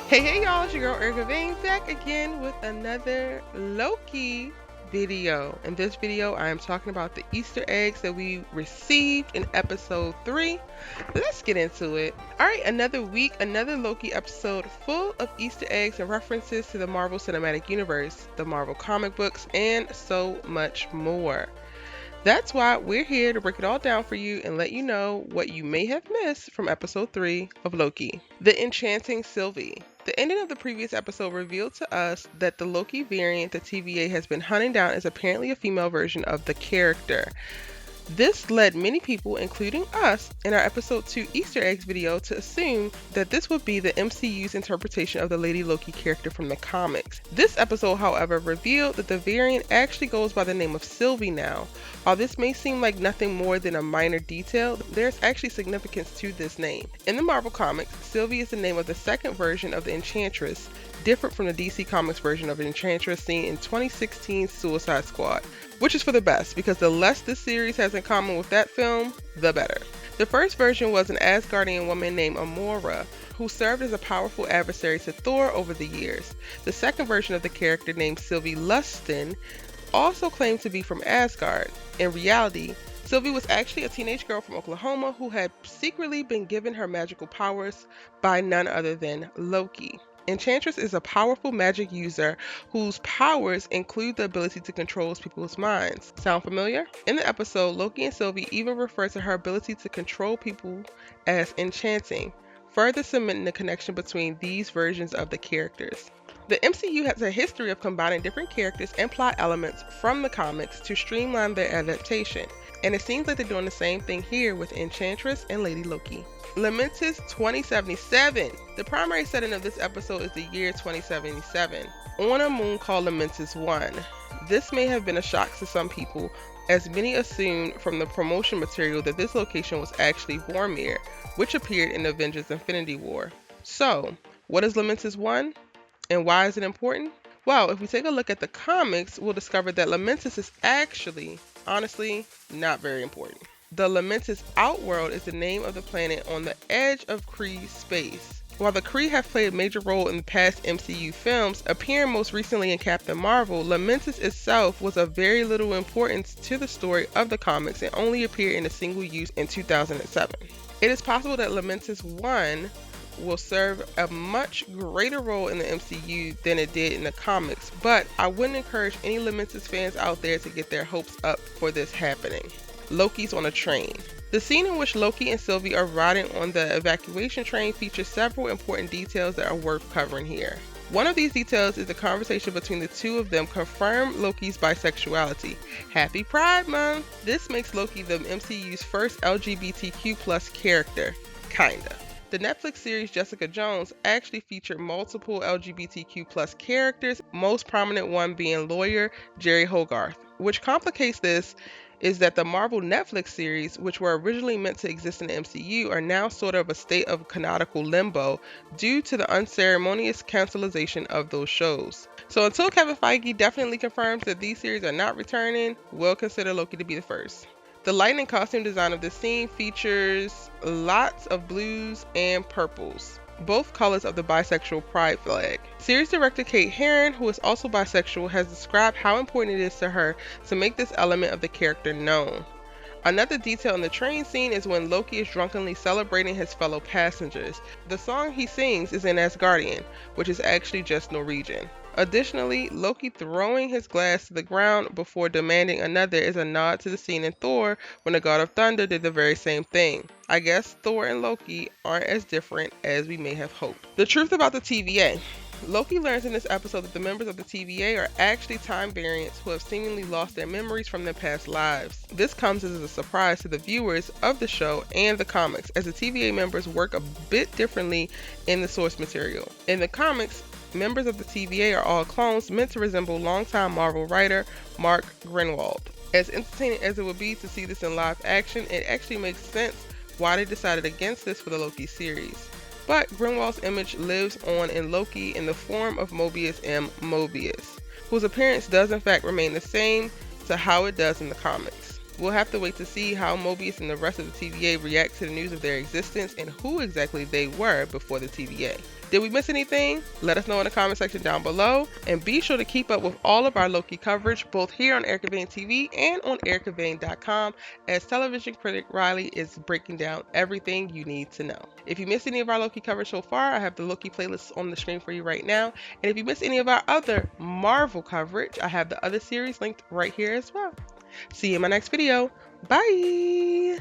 Hey y'all, it's your girl Erika back again with another Loki video. In this video, I am talking about the Easter eggs that we received in episode 3. Let's get into it. Alright, another week, another Loki episode full of Easter eggs and references to the Marvel Cinematic Universe, the Marvel comic books, and so much more. That's why we're here to break it all down for you and let you know what you may have missed from episode 3 of Loki. The Enchanting Sylvie. The ending of the previous episode revealed to us that the Loki variant the TVA has been hunting down is apparently a female version of the character. This led many people, including us, in our episode 2 Easter eggs video to assume that this would be the MCU's interpretation of the Lady Loki character from the comics. This episode, however, revealed that the variant actually goes by the name of Sylvie now. While this may seem like nothing more than a minor detail, there's actually significance to this name. In the Marvel comics, Sylvie is the name of the second version of the Enchantress, different from the DC Comics version of Enchantress seen in 2016's Suicide Squad, which is for the best because the less this series has in common with that film, the better. The first version was an Asgardian woman named Amora, who served as a powerful adversary to Thor over the years. The second version of the character, named Sylvie Lustin, also claimed to be from Asgard. In reality, Sylvie was actually a teenage girl from Oklahoma who had secretly been given her magical powers by none other than Loki. Enchantress is a powerful magic user whose powers include the ability to control people's minds. Sound familiar? In the episode, Loki and Sylvie even refer to her ability to control people as enchanting, further cementing the connection between these versions of the characters. The MCU has a history of combining different characters and plot elements from the comics to streamline their adaptation, and it seems like they're doing the same thing here with Enchantress and Lady Loki. Lamentis 2077. The primary setting of this episode is the year 2077, on a moon called Lamentis 1. This may have been a shock to some people, as many assumed from the promotion material that this location was actually Vormir, which appeared in Avengers Infinity War. So, what is Lamentis 1? And why is it important? Well, if we take a look at the comics, we'll discover that Lamentis is actually, honestly, not very important. The Lamentis Outworld is the name of the planet on the edge of Kree space. While the Kree have played a major role in the past MCU films, appearing most recently in Captain Marvel, Lamentis itself was of very little importance to the story of the comics and only appeared in a single use in 2007. It is possible that Lamentis 1 will serve a much greater role in the MCU than it did in the comics, but I wouldn't encourage any Lamentis fans out there to get their hopes up for this happening. Loki's on a train. The scene in which Loki and Sylvie are riding on the evacuation train features several important details that are worth covering here. One of these details is the conversation between the two of them confirm Loki's bisexuality. Happy Pride Month! This makes Loki the MCU's first LGBTQ+ character. Kinda. The Netflix series Jessica Jones actually featured multiple LGBTQ+ characters, most prominent one being lawyer Jerry Hogarth. Which complicates this is that the Marvel Netflix series, which were originally meant to exist in the MCU, are now sort of a state of canonical limbo due to the unceremonious cancellation of those shows. So until Kevin Feige definitely confirms that these series are not returning, we'll consider Loki to be the first. The lighting and costume design of this scene features lots of blues and purples, both colors of the bisexual pride flag. Series director Kate Herron, who is also bisexual, has described how important it is to her to make this element of the character known. Another detail in the train scene is when Loki is drunkenly celebrating his fellow passengers. The song he sings is in Asgardian, which is actually just Norwegian. Additionally, Loki throwing his glass to the ground before demanding another is a nod to the scene in Thor when the God of Thunder did the very same thing. I guess Thor and Loki aren't as different as we may have hoped. The truth about the TVA. Loki learns in this episode that the members of the TVA are actually time variants who have seemingly lost their memories from their past lives. This comes as a surprise to the viewers of the show and the comics, as the TVA members work a bit differently in the source material. In the comics, members of the TVA are all clones meant to resemble longtime Marvel writer Mark Grunwald. As entertaining as it would be to see this in live action, it actually makes sense why they decided against this for the Loki series. But Grunwald's image lives on in Loki in the form of Mobius M. Mobius, whose appearance does in fact remain the same to how it does in the comics. We'll have to wait to see how Mobius and the rest of the TVA react to the news of their existence and who exactly they were before the TVA. Did we miss anything? Let us know in the comment section down below. And be sure to keep up with all of our Loki coverage, both here on Erika Vane TV and on erikavane.com, as television critic Riley is breaking down everything you need to know. If you missed any of our Loki coverage so far, I have the Loki playlist on the screen for you right now. And if you missed any of our other Marvel coverage, I have the other series linked right here as well. See you in my next video. Bye!